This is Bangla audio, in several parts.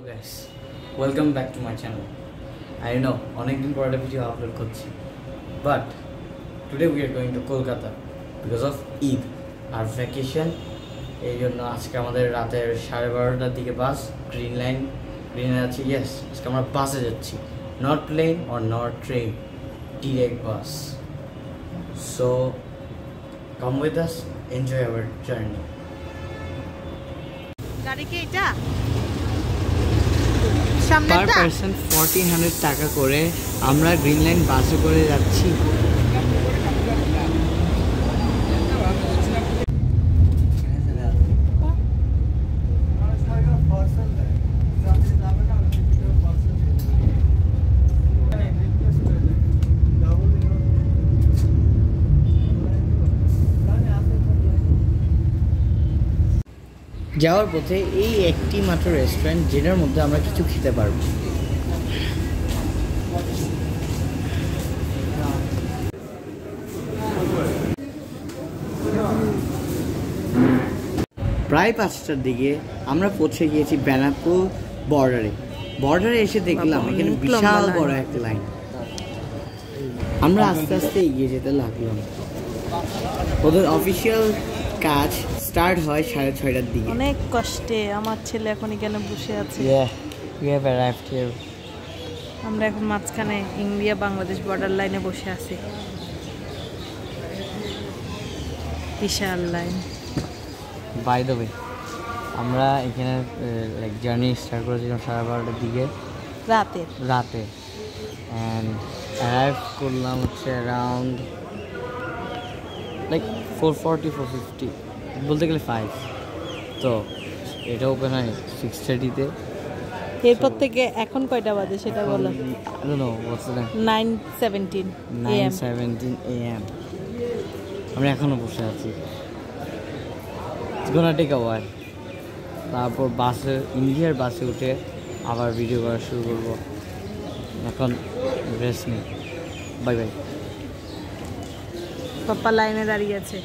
guys, welcome back to my channel. I know অনেকদিন পর একটা ভিডিও আপলোড করছি, but today we are going to Kolkata because of Eid আর ভ্যাকেশন। এই জন্য আজকে আমাদের রাতের 12:30টার দিকে বাস গ্রিন লাইন আছে। ইয়েস, আজকে আমরা বাসে যাচ্ছি, not plane or not train, direct bus. So come with us, enjoy our journey. গাড়ি কি এটা? পার পারসন 1400 টাকা করে আমরা গ্রিন লাইন বাসে করে যাচ্ছি। যাওয়ার পথে এই একটি মাত্র রেস্টুরেন্ট যেটার মধ্যে আমরা কিছু খেতে পারবো। প্রায় 5টার দিকে আমরা পৌঁছে গিয়েছি বেনাপুর বর্ডারে এসে দেখলাম এখানে বিশাল বড় একটা লাইন। আমরা আস্তে আস্তে এগিয়ে যেতে লাগলাম। ওদের অফিসিয়াল কাজ স্টার্ট হয় 6:30টার দিকে। অনেক কষ্টে আমার ছেলে এখন এখানে বসে আছে। আমরা এখন মাঝখানে ইন্ডিয়া বাংলাদেশ বর্ডার লাইনে বসে আছি। বিশাল লাইন। বাই দ্য ওয়ে, আমরা এখানে জার্নি স্টার্ট করেছিলাম 12:30টার দিকে রাতে অ্যান্ড অ্যারাইভ করলাম হচ্ছে অ্যারাউন্ড 4:40-4:50 বলতে গেলে 5। তো এটা ওপেন হয় 6:30-তে। এরপর থেকে এখন কয়টা বাজে সেটা বলো। 9:17 AM। আমরা এখনো বসে আছি। গোনা টেক আ ওয়াইল। তারপর ইন্ডিয়ার বাসে উঠে আবার ভিডিও করা শুরু করবো। এখন রেস্ট নিই। Bye bye. পাপ্পা লাইনে দাঁড়িয়ে আছে,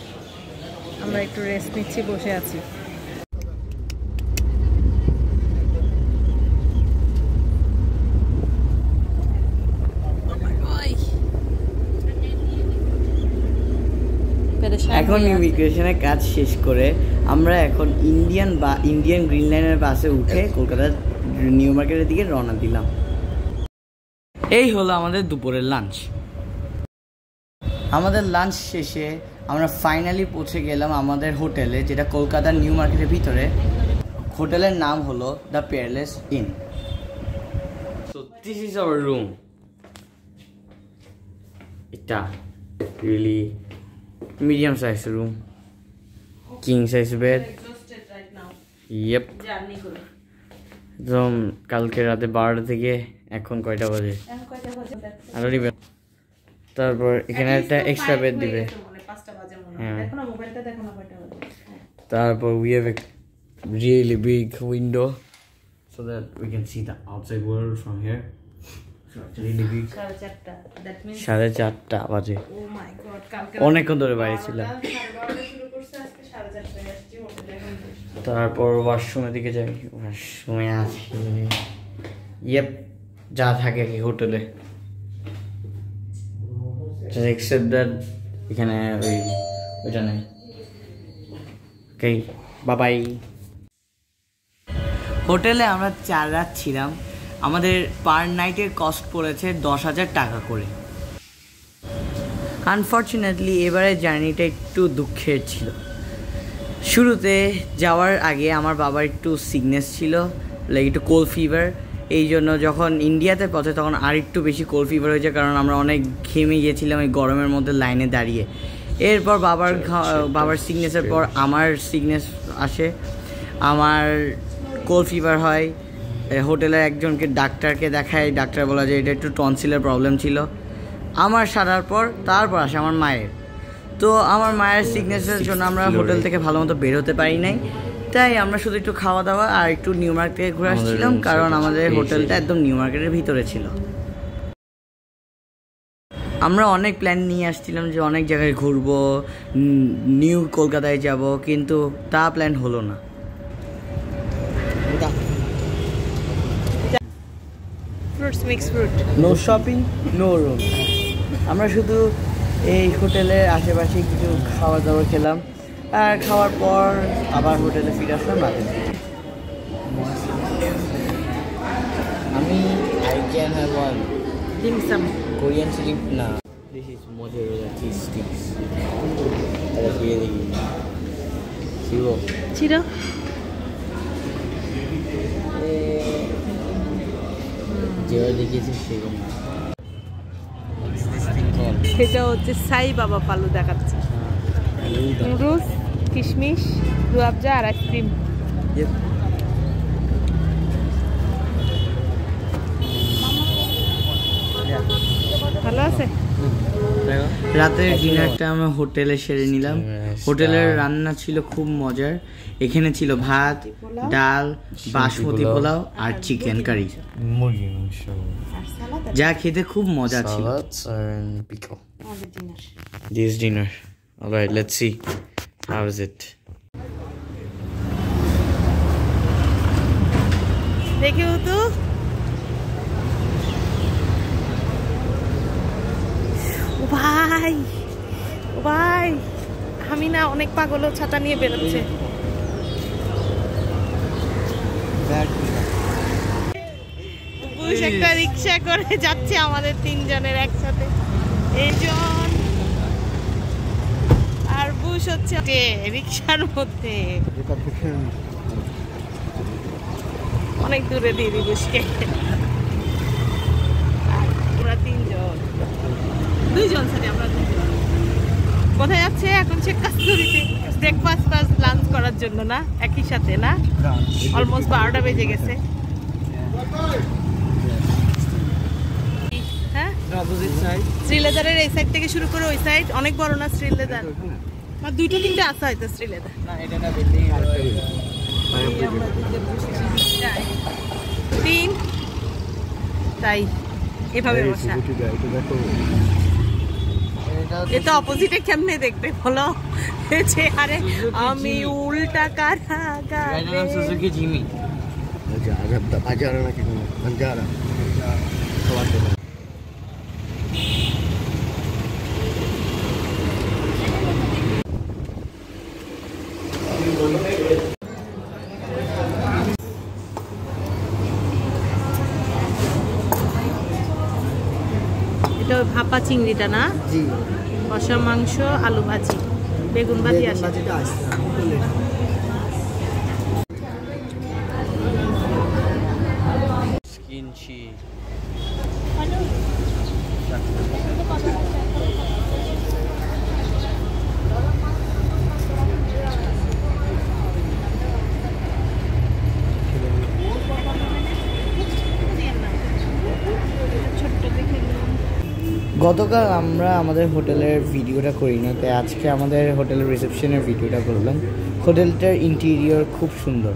আমরা একটু রেস্ট নিচ্ছি, বসে আছি। এখন ইমিগ্রেশনের কাজ শেষ করে আমরা এখন ইন্ডিয়ান গ্রিন লাইনের বাসে উঠে কলকাতার নিউ মার্কেটের দিকে রওনা দিলাম। এই হলো আমাদের দুপুরের লাঞ্চ। আমাদের লাঞ্চ শেষে আমরা ফাইনালি পৌঁছে গেলাম আমাদের হোটেলে, যেটা কলকাতার নিউ মার্কেটের ভিতরে। হোটেলের নাম হলো the peerless in. So this is our room. এটা really medium size room, king size bed. Yep. একদম কালকে রাতে 12টা থেকে এখন কয়টা বাজে? তারপর এখানে একটা এক্সট্রা বেড দিবে। তারপর we have a really big window so that we can see the outside world from here. Really big. 4:30 বাজে। অনেকক্ষণ ধরে বাইরে ছিলাম। তারপর ওয়াশরুমের দিকে যাই। ওয়াশরুমে আছি ইয়েপ যা থাকে কি হোটেলে, এক্সেপ্ট দ্যাট এখানে ওইটা নেই। ওকে, বাই বাই। হোটেলে আমরা 4 রাত ছিলাম। আমাদের পার নাইটের কস্ট পড়েছে 10,000 টাকা করে। আনফর্চুনেটলি এবারে জার্নিটা একটু দুঃখের ছিল। শুরুতে যাওয়ার আগে আমার বাবার একটু সিকনেস ছিল, একটু কোল্ড ফিভার। এই জন্য যখন ইন্ডিয়াতে পৌঁছে তখন আর একটু বেশি কোল্ড ফিভার হয়েছে, কারণ আমরা অনেক ঘেমে গিয়েছিলাম এই গরমের মধ্যে লাইনে দাঁড়িয়ে। এরপর বাবার সিকনেসের পর আমার সিকনেস আসে, আমার কোল্ড ফিভার হয়। হোটেলের একজনকে ডাক্তারকে দেখায়, ডাক্তার বলা যে এটা একটু টনসিলের প্রবলেম ছিল। আমার সারার পর তারপর আসে আমার মায়ের। তো আমার মায়ের সিকনেসের জন্য আমরা হোটেল থেকে ভালো মতো বের হতে পারি নাই। তাই আমরা শুধু একটু খাওয়া দাওয়া আর একটু নিউ মার্কেট থেকে ঘুরে আসছিলাম, কারণ আমাদের হোটেলটা একদম নিউ মার্কেটের ভিতরে ছিল। আমরা অনেক প্ল্যান নিয়ে আসছিলাম যে অনেক জায়গায় ঘুরবো, নিউ কলকাতায় যাব, কিন্তু তা প্ল্যান হলো না। Mix fruit. No shopping, no room. আমরা শুধু এই হোটেলের আশেপাশে কিছু খাওয়া দাওয়া খেলাম, আর খাওয়ার পর আবার হোটেলে ফিরে আসলাম রাতে। আমি I can have one dim sum. Korean chilli না, this is mozzarella cheese sticks. এটা খেয়ে দেখি শিব চিরো যেভাবে দেখিয়েছিস সেরকম না। এটা হচ্ছে সাই বাবা পালু দেখাচ্ছে। নুডলস, কিশমিশ, রুয়াবজা আর আইসক্রিম। ভালো আছে। রাতের ডিনারটা আমরা হোটেলে সেরে নিলাম। হোটেলের রান্না ছিল খুব মজার। এখানে ছিল ভাত, ডাল, বাসমতি পোলাও আর চিকেন কারি, যা খেতে খুব মজা ছিল। This dinner. All right, let's see. How is it? দেখেও তো ও ভাই, ও ভাই, আমি না অনেক পাগলও ছাতা নিয়ে বেরোচ্ছে। বুশ একটা রিক্সা করে যাচ্ছে আমাদের তিনজনের একসাথে। এইজন আর বুশ হচ্ছে রিক্সার মধ্যে। অনেক দূরে দিয়ে দিই বুশকে। আমরা তিনজন, দুইজন সাথে আমরা দুইজন। কোথায় যাচ্ছে এখন? সে কাস্তুরিতে ব্রেকফাস্ট প্লাস লাঞ্চ করার জন্য না, একই সাথে না? অলমোস্ট 12টা বেজে গেছে। হ্যাঁ, শ্রীলেদারের এই সাইড থেকে শুরু করে ওই সাইড অনেক বড় না শ্রীলেদার? আর দুইটা তিনটা আসা হয়তো শ্রীলেদার। তিন, তাই এভাবে বসা। এটা অপোজিটে কেমনে দেখবে বলো? আরে আমি উল্টা কারাগারে। Suzuki Jimmy. এটা ওই ভাপা চিংড়িটা না? জি। কষা মাংস, আলু ভাজি, বেগুন ভাজি আসে। কিনছি। গতকাল আমরা আমাদের হোটেলের ভিডিওটা করি না, তাই আজকে আমাদের হোটেলের রিসেপশনের ভিডিওটা করলাম। হোটেলটার ইন্টেরিয়র খুব সুন্দর।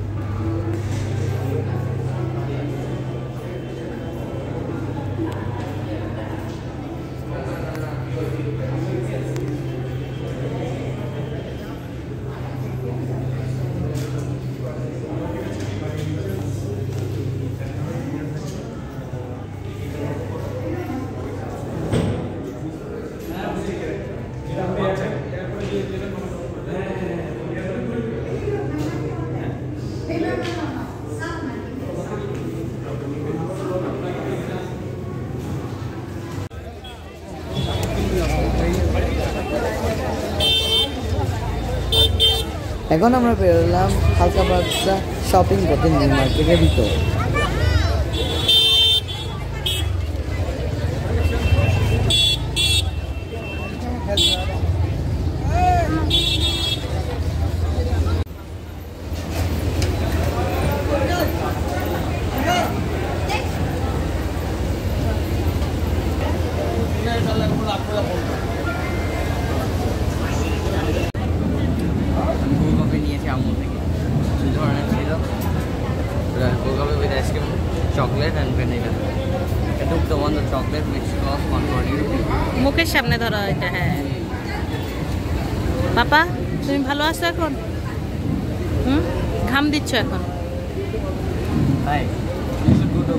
এখন আমরা বেরোলাম হালকা পাতলা শপিং করতে নিউ মার্কেটের ভিতর। Chocolate and vanilla. I took the one, the chocolate, which cost 140 rupees. মুখের সামনে ধরা এটা। হ্যাঁ পাপা, তুমি ভালো আছো এখন? ঘাম দিচ্ছ এখন? Hi. You should go to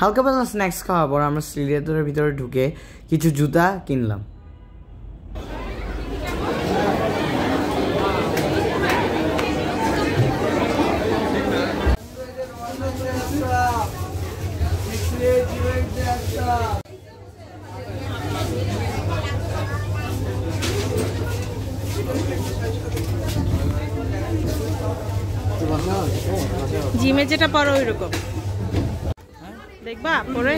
হালকা পাতলা স্ন্যাক্স খাওয়ার পর আমরা শ্রীলেদারের ভিতরে ঢুকে কিছু জুতা কিনলাম। জিমে যেটা পরো ওই রকম দেখবা পরে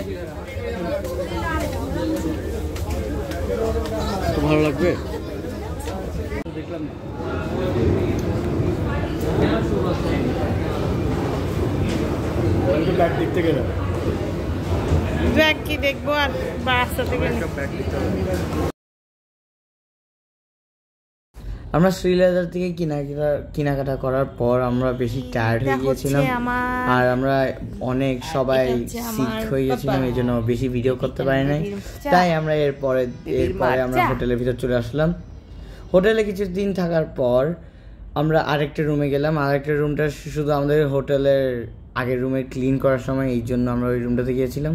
তো ভালো লাগবে। ব্যাগ কি দেখবো আর রাস্তা থেকে আমরা শ্রীলেদার থেকে কেনাকাটা করার পর আমরা বেশি টায়ার্ড হয়ে গিয়েছিলাম আর আমরা অনেক সবাই সিক হয়ে গেছিলাম, এই জন্য বেশি ভিডিও করতে পারি নাই। তাই আমরা এরপরে আমরা হোটেলের ভিতর চলে আসলাম। হোটেলে কিছুদিন থাকার পর আমরা আরেকটা রুমে গেলাম। আরেকটা রুমটা শুধু আমাদের হোটেলের আগের রুমে ক্লিন করার সময়, এই জন্য আমরা ওই রুমটাতে গিয়েছিলাম।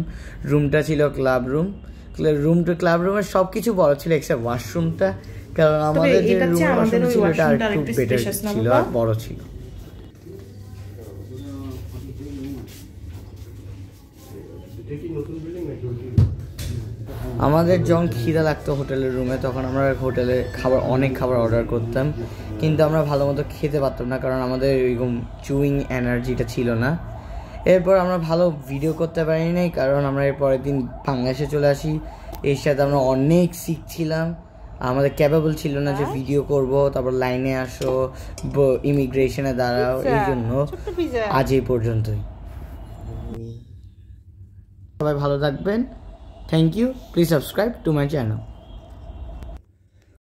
রুমটা ছিল ক্লাব রুম। ক্লাব রুমের সব কিছু বড় ছিল এক্সেপ্ট ওয়াশরুমটা, কারণ আমাদের যে ওয়াশরুম ছিল এটা একটু বেটার ছিল আর বড় ছিল। আমাদের যখন খিদা লাগতো হোটেলের রুমে, তখন আমরা হোটেলে অনেক খাবার অর্ডার করতাম, কিন্তু আমরা ভালো মতো খেতে পারতাম না, কারণ আমাদের ওইরকম চুইং এনার্জিটা ছিল না। এরপর আমরা ভালো ভিডিও করতে পারি নাই, কারণ আমরা এর পরের দিন বাংলাদেশে চলে আসি। এর সাথে আমরা অনেক শিখছিলাম, আমাদের ক্যাপেবল ছিল না যে ভিডিও করব, তারপর লাইনে আসো, ইমিগ্রেশনে দাঁড়াও। এই জন্য আজ এই পর্যন্তই। সবাই ভালো থাকবেন। Thank you. Please subscribe to my channel.